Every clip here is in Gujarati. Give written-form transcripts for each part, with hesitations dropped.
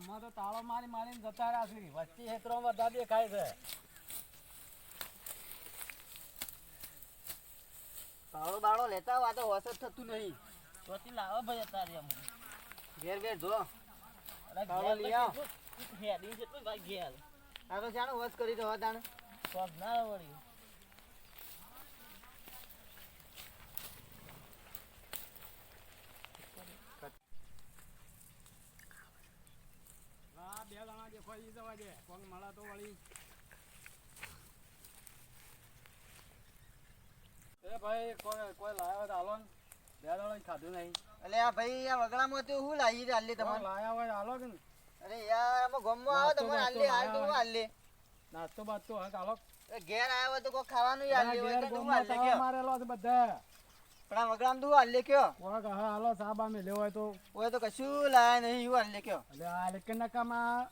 ગામમાં તો તાળો મારી મારીને જતા રહ્યા છે. વચ્ચે હેતરોમાં બધા દેખાય છે. તાળો બાળો લેતા આવો, આ તો હોશ જ થતું નહીં. તોથી લાવો ભાઈ અત્યારે અમને. ઘેર ઘેર જો અરે તાળો ઘેર લઈ તો આવો. કેટલું હેડી છે તો ભાઈ ઘેર. આ તો જાણો હોશ કરી દો તાણ. પગ ના વળી. હા, બે જણા દેખાઈ જવા દે. કોણ મળે તો વળી. એ ભાઈ કોઈ લાયા હોય તો હાલો ને. બે જણા ખાધું નહીં. એટલે આ ભાઈ આ વગડામાં તો હું લાવી આલે કોણ તમારે. લાયા હોય તો હાલો કે ને. અરે યાર આમાં ગમમાં આવો તમારે આલે હાલ તો હું આલે. નાસ્તો બાસ્તો હા હાલો. ઘેર આવ્યા હોય તો કોઈ ખાવાનું આલે હોય તો હું ગોમમાં આલે તાળો કયો. મારેલો છે બધા. પણ આ વગડામાં તો હું આલે કયો. કોક હા હાલો સાબા મેલ્યો હોય તો. હોય તો કશું લાયા નહીં હું આલે કયો. એટલે આ લેકે નકામાં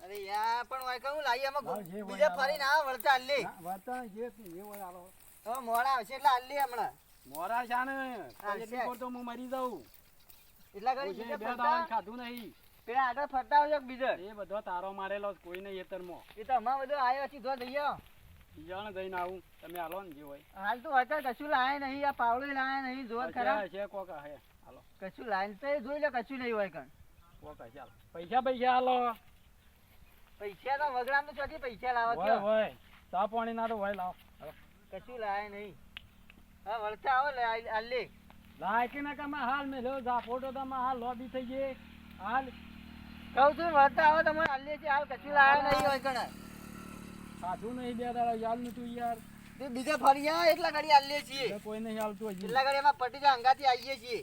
અરે યાર પણ હોય કે હું લાવી આમાં લાવ જે હોય બીજા હાલો. ફરીને આવો વળતા આલે. વર્તન જે હોય હાલો. હવે મોડા આવશે એટલે આલે હમણાં. મોરા છે ને હા, એટલી છે. વાર તો હું મરી જાઉં. એટલા ઘડી કોઈ બીજા બે ફરતા દાડા ખાધું નહીં. પેલા આગળ ફરતા આવજો બીજો. એ બધો તારો મારેલો છે, કોઈ નહીં હેતરમાં. એ તો અમાર બધું આવ્યો છે જો જઈએ. બીજાને જઈને આવું તમે હાલો ને જે હોય. હાલ તો અત્યારે કશું લાયા નહીં, આ પાવડો લાયા નહીં, જોર ખરા છે કોક હે હાલો. કશું લાયા તો જોઈ લે કશું નહીં હોય કણ. કોક હશે હાલો. પૈસા હાલો. પૈસા તો વગડામ તો ચોથી પૈસા લાવો હોય કયો. હોય ચા પાણી ના તો હોય લાવો. કશું લાયા નહીં. હા વળતા આવો લે આલે. લાયકી ના કામ હાલ મેલ્યો જા ફોટો તમે હાલ લોબી થઈ ગઈ હાલ. કહું છું વળતા આવો તમારે આલે છે હાલ કશું લાયા નહીં હોય કણ. ખાધું નહીં બે દાડા યાદ નહીં તું યાર. તે બીજે ફરી આવો એટલા ઘડી આલે છીએ. એટલે કોઈ નહીં હાલતું હજી. એટલા ઘડી એમાં પટી જાય અંગાથી આવીએ છીએ.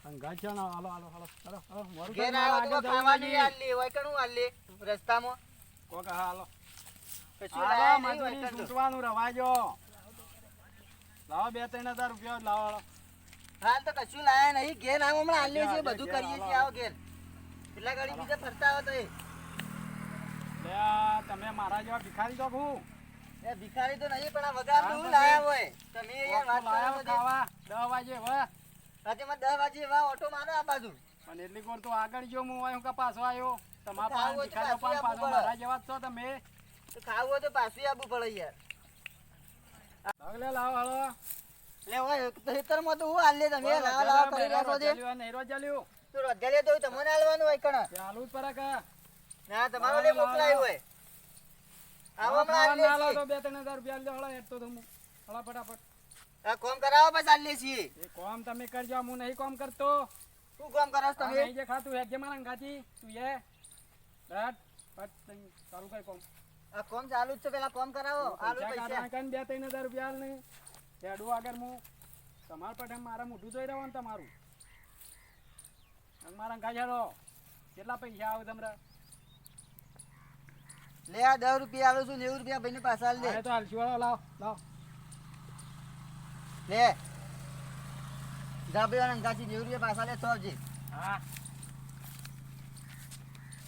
અંગાત છે ને હાલો હાલો હાલો હાલો હાલો મોરું ઘેર કરીને આવ્યો તો આગળ જવું ખાવાનું નહીં. આલે હોય કણ હું આલે રસ્તામાં. કોક હા હાલો. કશું હાલો લાયા નહીં હોય મજૂરી કણ તો. છૂટવાનું રવાજો. લાવો 2-3 હજાર રૂપિયા લાવો હાલો. હાલ તો કશું લાયા નહીં. ઘેર આવો હમણાં આલે છીએ, ઘેર, બધું ઘેર, કરીએ હાલો, છીએ. આવો ઘેર. એટલા ઘડી બીજે ફરતા આવો તો એ. લે આ તમે મારા જેવા ભિખારી તો હું. એ ભિખારી તો નહીં પણ આ વગાર તો હું લાયા હોય. તમે યાર વાત કરો લાયો બધી. ખાવા 10 વાગે હવે. રાતેમાં 10 વાગે એવા ઓટો મારો આ બાજુ. પણ એટલી કોર તો આગળ ગયો હું અહીં કે પાછો આવ્યો. તમારા ખાવું પાસે હોય તો ભિખારીઓ પાછું પાસે આપવું પાછો મારા જેવા જ છો તમે. તો ખાવું હોય તો પાછું આવવું પડે યાર. આગલે લાવો હાલો. એટલે હોય ખેતરમાં તો હું આલે તમે લાવા લાવા કરી રહ્યા છો તે. નેરો ચાલ્યું. તો રધેલે તો તમને આલવાનું હોય કણ. ચાલુ જ પરા કા. ના તમારો લે મોકલાયું હોય. આવો હમણાં આલે હાલો છીએ. તો 2-3 હજાર રૂપિયા લે હળો હેઠ તો હું. હળો ફટાફટ. આ કોમ કરાવો પછી આલે છીએ. એ કોમ તમે કરજો હું નહીં કોમ કરતો. શું કામ કરો છો આ તમે? નહીં જે ખાતું હેઠ જે મારા અંગાથી તું એ. બેટ પટ ચાલુ કર કોમ. આ કોમ ચાલુ જ છે પેલા કોમ કરાવો. આલુ પૈસા પૈસા. કાઢવા કન 2-3 હજાર રૂપિયા હાલ નહીં. હેડું આગળ હું તમારા પઠે મારા મોઢું જોઈ રહેવાનું તમારું. અને મારા અંગા હેડો. કેટલા પૈસા આવે તમારા? લે આ 10 રૂપિયા આલું છું, 90 રૂપિયા ભાઈને પાછા આલ દે. હા, એ તો હાલશું હાલો લાવ લાવ. લે જા ભાઈ અને અંગાથી 90 રૂપિયા પાછા લે તો આવજે. હા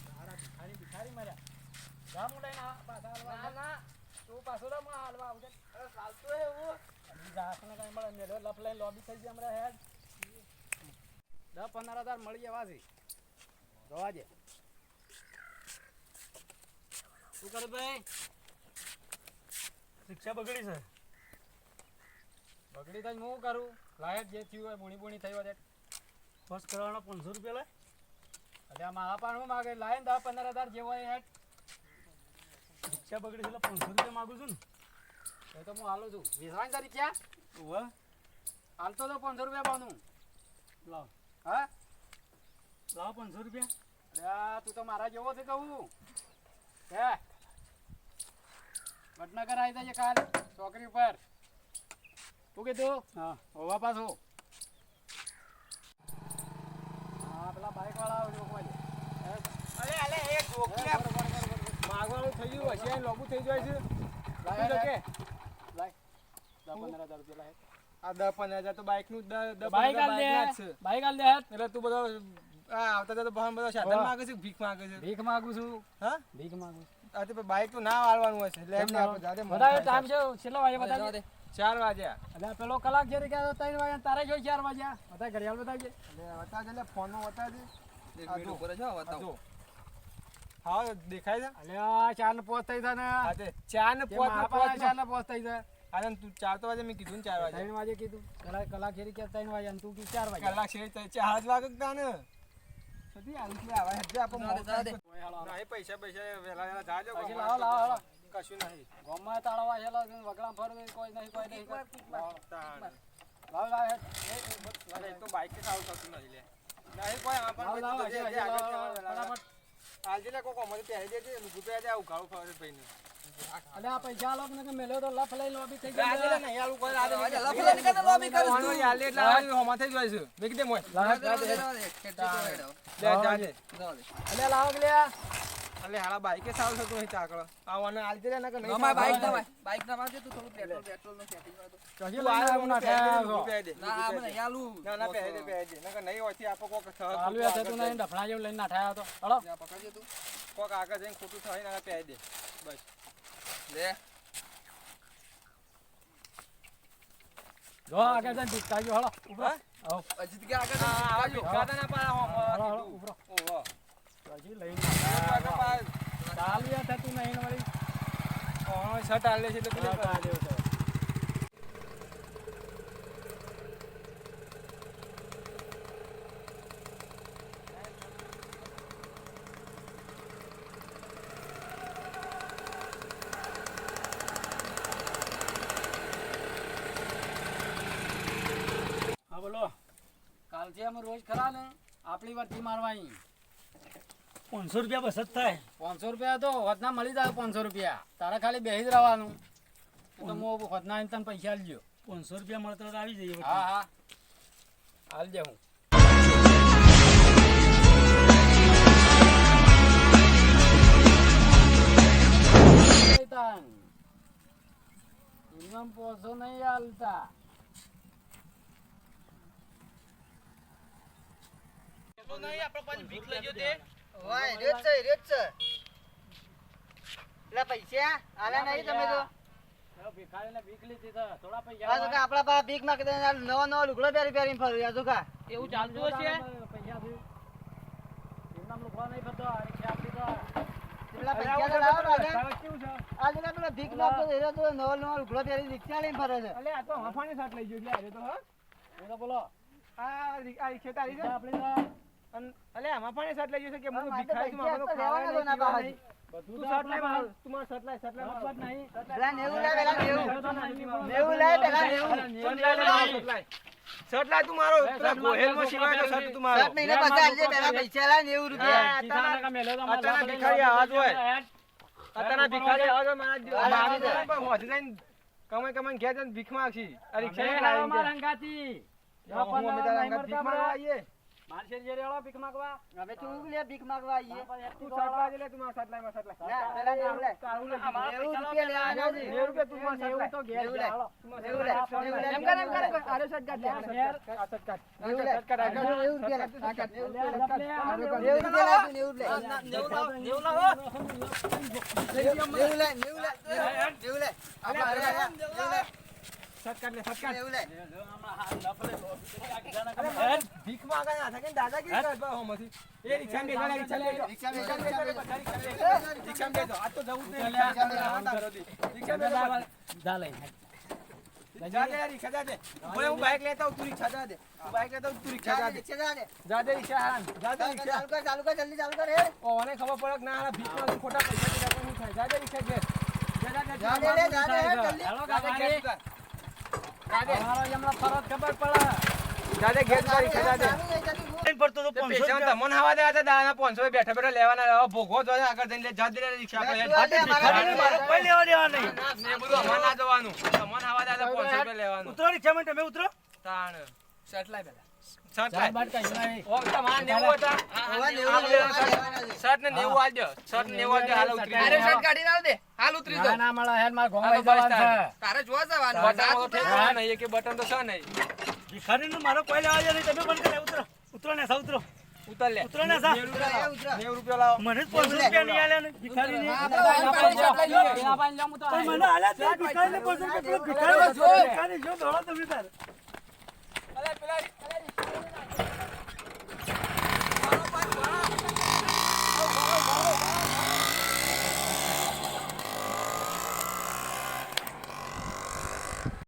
તારા ભિખારી મર્યા. જા મુંડાઈ ના પાછા હાલવા. ના, ના. તું પાછો તો માં હાલવા આવજે. અરે ચાલતું હે એવું. અને જાસને કઈ મળે મેલો લપ લઈને લોબી થઈ ગઈ હમણાં હેડ. 10-15 હજાર મળી જવા છે. જોવા દે. શું કરે ભાઈ? શિક્ષા બગડી છે. બગડી તો હું કરું. લાયક જે થયું હોય બુણી થઈ હોય બસ કરવાના 500 રૂપિયા લે. એટલે મારા પણ હું માગે લાય ને 10-15 હજાર જેવો હોય હેડ. શિક્ષા બગડી છે એટલે 500 રૂપિયા માગું છું ને. એ તો હું હાલું છું. વેચવાની તારી ક્યાં? વાહ હાલતો તો 500 રૂપિયા બાનું. લાવ હા લાવ 500 રૂપિયા. અરે તું તો મારા જેવો છે કહું. હે વડનગર આવી જજે કાલ ચોકડી ઉપર. શું કીધું? હા હોવા પાછું. હા પેલા બાઈક વાળા આવજો કોઈ. અરે અલે એ જોકી માગવાનું થઈ ગયું હશે લોબુ થઈ જાય છે. લાય લાય 10-15 હજાર રૂપિયા લાય. આ 10-15 હજાર તો બાઈક નું બાઈક આલ દે. બાઈક આલ દે. એટલે તું બધો આવતા જતા બહાર બધો સાધન માંગે છે ભીખ માંગે છે ભીખ માંગુ છું. હા ભીખ માંગુ. આ તો બાઈક તો ના વાળવાનું હશે એટલે એમને આપણે જાતે બતાવ્યો ટાઈમ છે છેલ્લો વાગે બતાવજે. 4 વાગ્યા એટલે પેલો કલાક જે ગયા 3 વાગ્યા તારે જોઈ 4 વાગ્યા બતા ઘડિયાળ બતાવજે. એટલે બતાવજે એટલે ફોનમાં બતાવજે એક મિનિટ ઉપર જ હો બતાવો. હા દેખાય છે અલ્યા 4 ને 5 થઈ છે ને હા તે 4 ને 5 ને 4 ને 5 થઈ છે હા તું 4 વાગે મેં કીધું ને 4 વાગે 3 વાગે કીધું કલાક ખેરી કે 3 વાગે અને તું કી 4 વાગે કલાક છે 4 વાગે કાને સદી આવી છે આવા હજે આપણે નહીં પૈસા વેલા જાજો પછી લાવો કશું નહીં ગોમમાં તાળવા છે વગડા ફરવે કોઈ નહીં લાવ અરે તો બાઈક કે સાવ થતું નહીં લે નહીં કોઈ ફટાફટ આજે લે કોકો મને પહેરી દેજે રૂપિયા દે આવું ગાળું ફરે ભાઈને અલે આ પૈસા આલો કે મેલ્યો તો લફ લઈ લોબી થઈ આજે ગઈ નહીં આલું કોઈ આજે લફ લઈને કે લોબી કરું તું યાર લે એટલે હોમાં થઈ જાય છે મેં કીધે મોય જાજે અલે લાવો કે લ્યા અલે હાલા બાઈકે સાવ થતું નહીં ચાકળો આવવાને આલજે લે નકર નહીં અમાર બાઈક ના વાજે તું થોડું પેટ્રોલ નો સેટિંગ કર દો કજી લાવો હું નાખ્યા રૂપિયા દે ના મને યાલું ના પહેરી દે નકર નહીં હોયથી આપો કોક ચાલુ હશે તું નહીં ડફણા જેવું લઈને નાઠાયા તો હળો પકડજે તું કોક આગળ જઈને ખોટું થાય ને પહેરી દે બસ લે જો આગળ જઈને ભીખતા ગયો હળો ઉભરો આવો અજીત કે આગળ આ ભીખા ના પાડા હળો હો ઉભરો ઓહો કજી લઈને ચાલુ હશે તું નહીં વળી શર્ટ આલે છે એટલે પેલા ચાલુ હશે હા બોલો કાલથી અમે રોજ ખરા ને આપણી વર્તી મારવાની 500 રૂપિયા બસ જ થાય 500 રૂપિયા તો હોદના મળી જાય 500 રૂપિયા તારે ખાલી બેહી જ રહેવાનું તો હું હોદના તને પૈસા આલજો 500 રૂપિયા મળતા તો આવી જઈએ હા હા આલજે હું ઇનામ પોસો નહીં આલતા વાય રેત છે એટલે પૈસા આલે નહીં તમે તો ભિખારીને ભીખ લીધી તો થોડા આ તો પૈસા કે આપણા પાસે ભીખ માંગે નવો લુગડો પહેરીને ફરું યાર તો કા એવું ચાલતું હશે પૈસાથી એમના લોકો નહીં ફરતો રિક્ષા આપી તો પેલા પૈસા તો લાવો રાજા કેવું છે આજે ના પેલા ભીખ માંગતો એરો તો નવો લુગડો પહેરીને રિક્ષા લઈને ફરે છે અલે આ તો હફાની શર્ટ લઈ ગયો એટલે તો એ તો બોલો આ રિક્ષા તારી છે આપણે તો અલે આમાં પણ શર્ટ લઈ જશે કે હું મારે ભિખારી પૈસા છું તો લેવાના તો ના પાડે. બધું તું શર્ટ લઈ માર તું માર શર્ટ લઈ નહીં પેલા 90 લે પેલા 90 લે પેલા 90 શર્ટ લાય તું મારો પેલા ગોહેલમાં સિવાય તો શર્ટ તું મારો સાત મહિના પછી આલજે પેલા પૈસા લાય 90 રૂપિયા સીધા મેલે તો અત્યારના ભિખારી આવા જ હોય. અત્યારના ભિખારી આવા તો મારા પણ હોધી જઈને કમાઈ ઘેર જઈને ભીખ માંગશી આ રિક્ષા લઈને લાવીને ઘેર. રંગાતી હું અમે તારા અંગાત ભીખ માંગવા આવીએ. મારશે જે રેળો ભીખ માંગવા હવે તું લે ભીખ માંગવા આવીએ તું શર્ટ લાવજે લે તું મારો શર્ટ લાય મારો શર્ટ લાય. ના પેલા 90 લે તારું લે 90 રૂપિયા લે આજો 90 રૂપિયા તું મારો શર્ટ લાય. તો ઘેર 90 લે. હાલો. 90 લે એમ કર આરે શર્ટ કાઢ લે આ શર્ટ કાઢ. 90 લે શર્ટ કાઢ આગળ. 90 રૂપિયા લે આ કાઢ 90 રૂપિયા લે 90 રૂપિયા લે 90 લે 90 લે શર્ટ કાઢ લે શર્ટ કાઢ. 90 લે અરે ભીખ માંગા ના થાય કે દાદાગીરી કરે બા હોમાંથી. એ રિક્ષામાં બેઠા લે, રિક્ષામાં બેઠો. રિક્ષામાં બેઠો. આ તો જવું જ નહીં. રિક્ષામાં જા લઈ જા દે રિક્ષા જા દે. ઓય હું બાઈક લેતા આવું, તું રિક્ષા જા દે. હું બાઈક લેતા આવું, તું રિક્ષા જા દે. જા દે રિક્ષા હાલ. જા દે રિક્ષા. ચાલુ કર જલ્દી ચાલુ કર હે ઓને ખબર પડે કે ના આ ભીખ માંગે ખોટા પૈસા દીધા પણ શું થાય. જા દે રિક્ષા ઘેર. જા દે જા દે જલ્દી હેલો જા દે ઘેર તું તાર. જા દે. અમારો હમણાં ફરજ ખબર પડે જા દે ઘેર તું તાર રિક્ષા જા દે. પડતો તો તે 500 પૈસા રૂપિયા તમને હવા દેવા હતા દાના 500 બેઠા બેઠા લેવાના હવે ભોગવો તો આગળ જઈને જા દે રિક્ષા આપણે હેડ. ભિખારીને મારો કોઈ લેવા દેવા નહીં. ને બધું અમાર ના જવાનું. તમને હવા દેવા હતા 500 રૂપિયા લેવાનું. ઉતરો રિક્ષામાં તમે ઉતરો. તાણ શર્ટ લાય પેલા શર્ટ ચાર લાય. બાર કઈ નહીં ઓ તમારે 90 હતા. શર્ટ ને 90 આલજો. શર્ટ ને 90 આલજો હાલ ઉતરી તારે જાઓ. શર્ટ કાઢી લાવ દે હાલ ઉતરી ના ના મળે હેડ માર ઘોંઘ આ તો જવાનું બસ છે તારે જોવા જવાનું બટન વગર ઠેકવાનું નહીં કે બટન તો છે નહીં. ભિખારીને મારો કોઈ લેવા દેવા નહીં. તમે બંધ કરે ઉતરો. ઉતરો ને સા ઉતરો. ઉતર લે. ઉતરો ને સા. 90 રૂપિયા લાવો. મને જ 500 રૂપિયા નહીં આલ્યા ને ભિખારીને. પેલા ભાઈ લ્યો હું તો પણ મને આલ્યા જ નહીં. ભિખારીને 500 રૂપિયા. પેલો ભિખારી જો દોડો તમે તાર. અલે પેલા